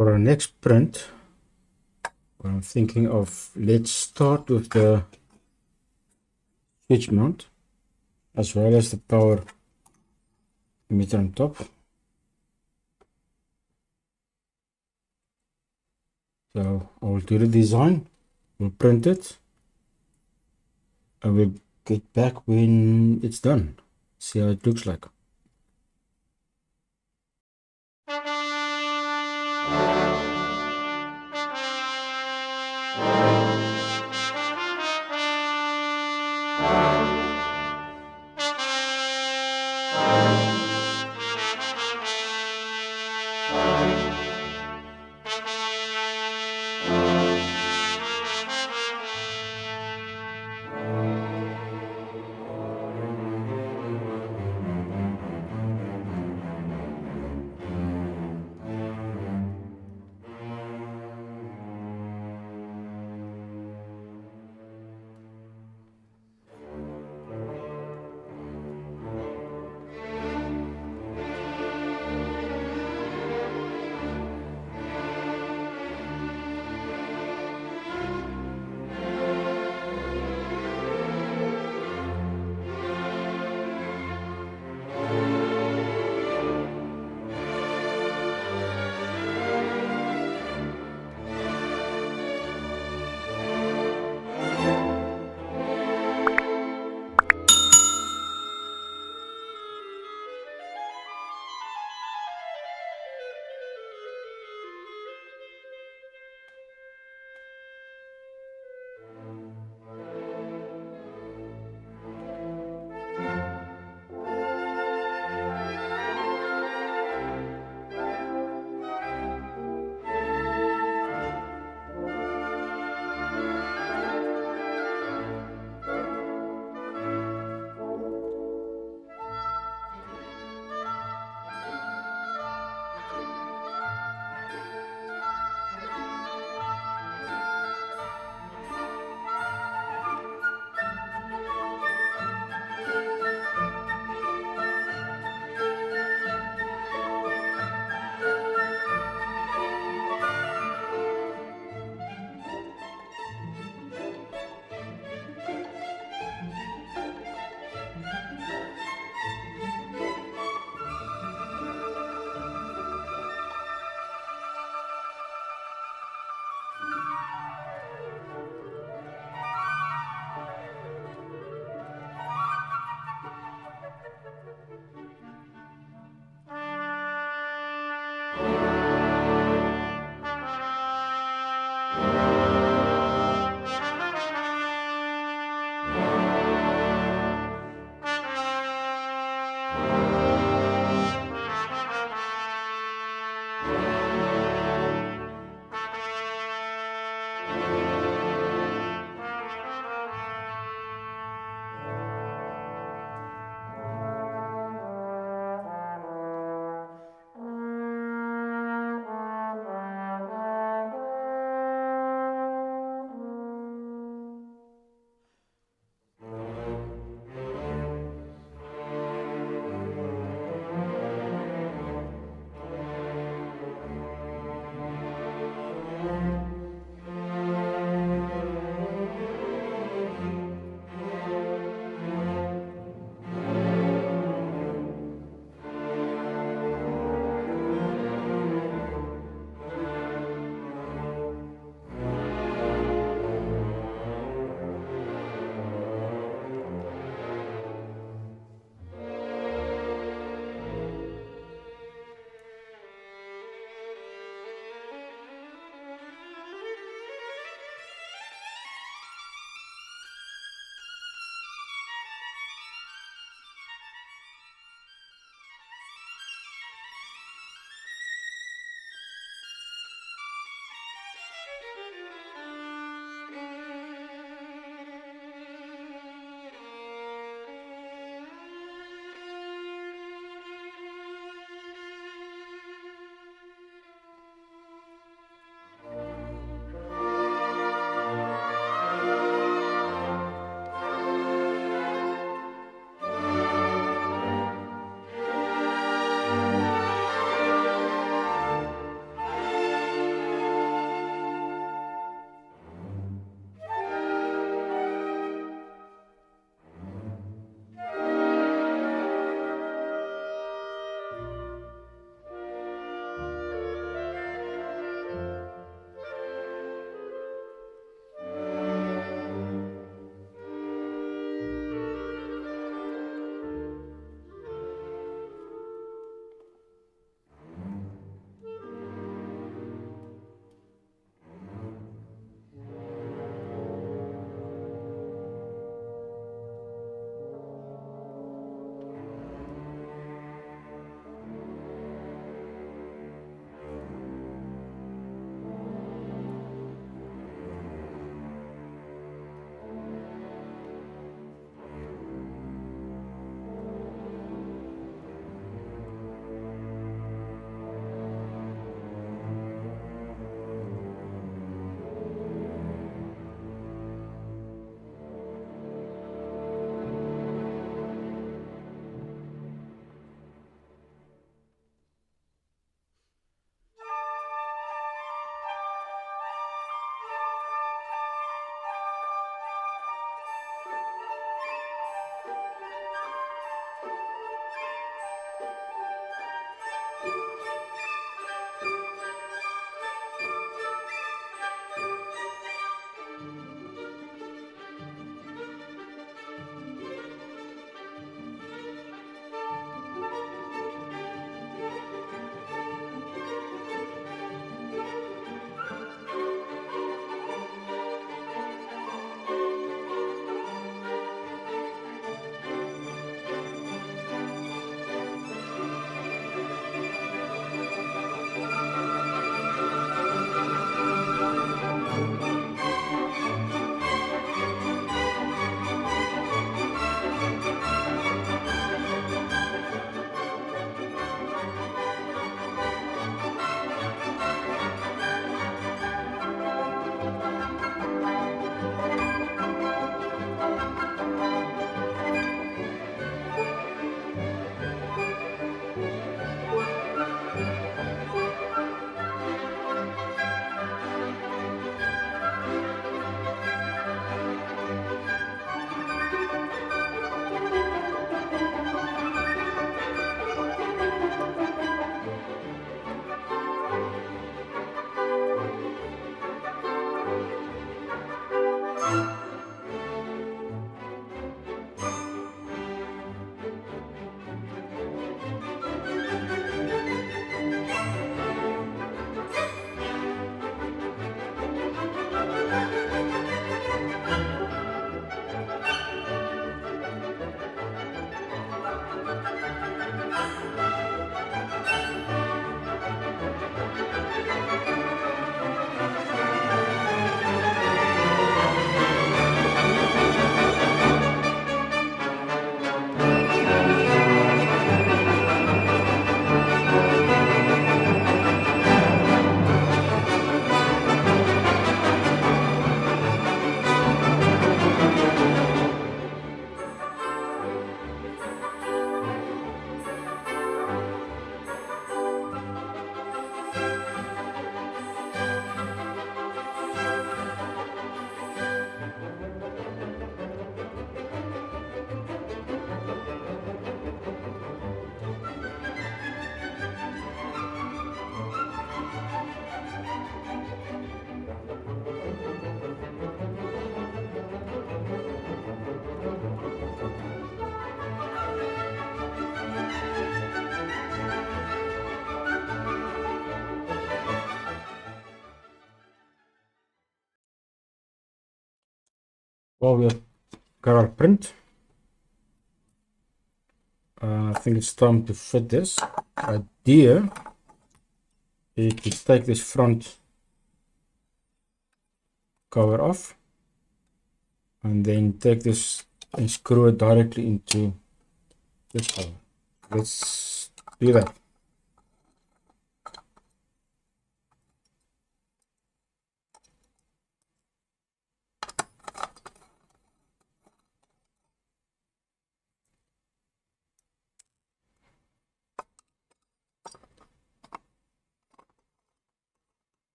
For our next print, I'm thinking of, let's start with the switch mount as well as the power emitter on top. So I will do the design, we'll print it, and we'll get back when it's done. See how it looks like. Well, we have got our print. I think it's time to fit this. Idea is to take this front cover off and then take this and screw it directly into this cover. Let's do that.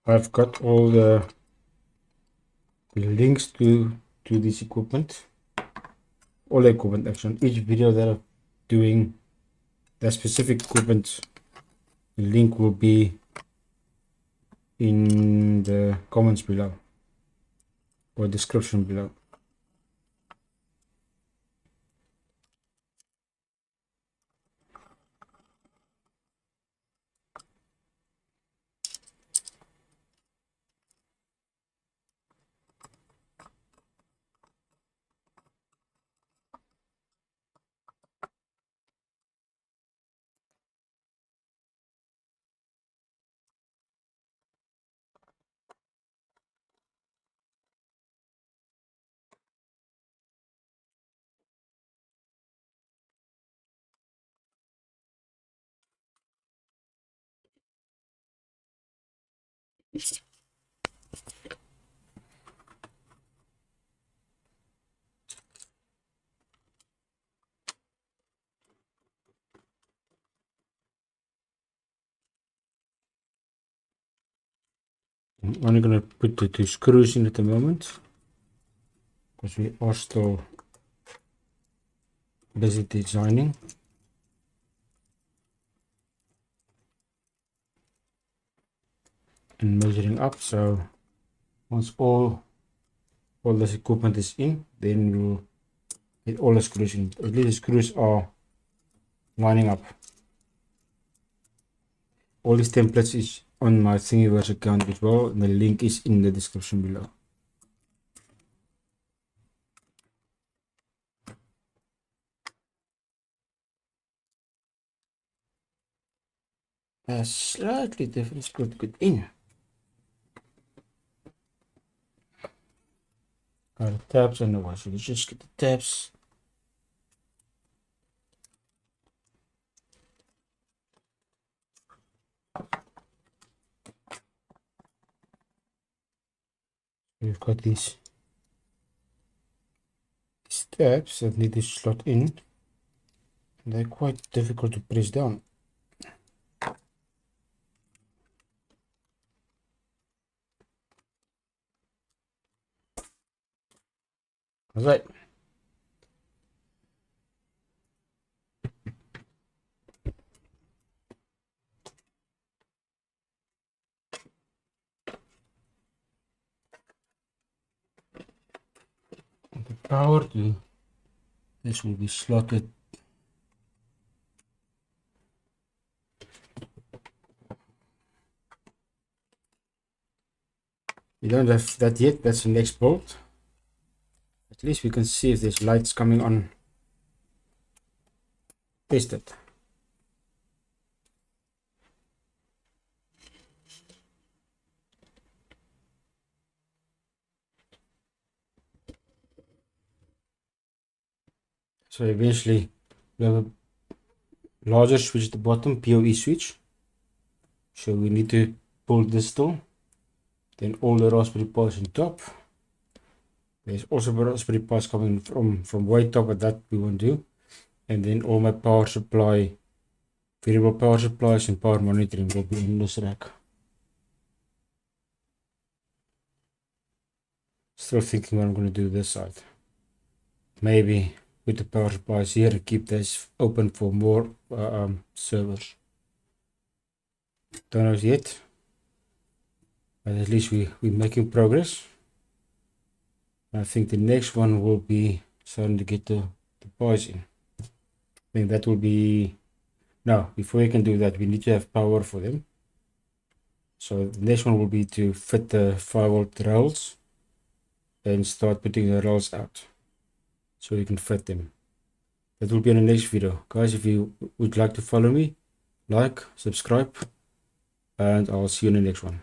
I've got all the links to this equipment, all the equipment actually. Each video that I'm doing, that specific equipment link will be in the comments below or description below. I'm only going to put the 2 screws in at the moment because we are still busy designing. And measuring up. So once all this equipment is in, then we'll get all the screws in. At least the screws are lining up. All these templates is on my Thingiverse account as well, and the link is in the description below. A slightly different screw to get in. Got the tabs on the way, so let's just get the tabs. We've got these tabs that need to slot in. They're quite difficult to press down. All right. The power to this will be slotted. We don't have that yet, that's the next bolt. At least we can see if there's lights coming on. Test it. So eventually we have a larger switch at the bottom, PoE switch. So we need to pull this still. Then all the Raspberry Pis on top. There's also Raspberry Pis coming from way top, but that we won't do. And then all my power supply, variable power supplies and power monitoring will be in this rack. Still thinking what I'm going to do this side. Maybe put the power supplies here and keep this open for more servers. Don't know yet, but at least we're making progress. I think the next one will be starting to get the Pis in. I think that will be, no, before we can do that, we need to have power for them. So the next one will be to fit the 5-volt rails and start putting the rails out so you can fit them. That will be in the next video. Guys, if you would like to follow me, like, subscribe, and I'll see you in the next one.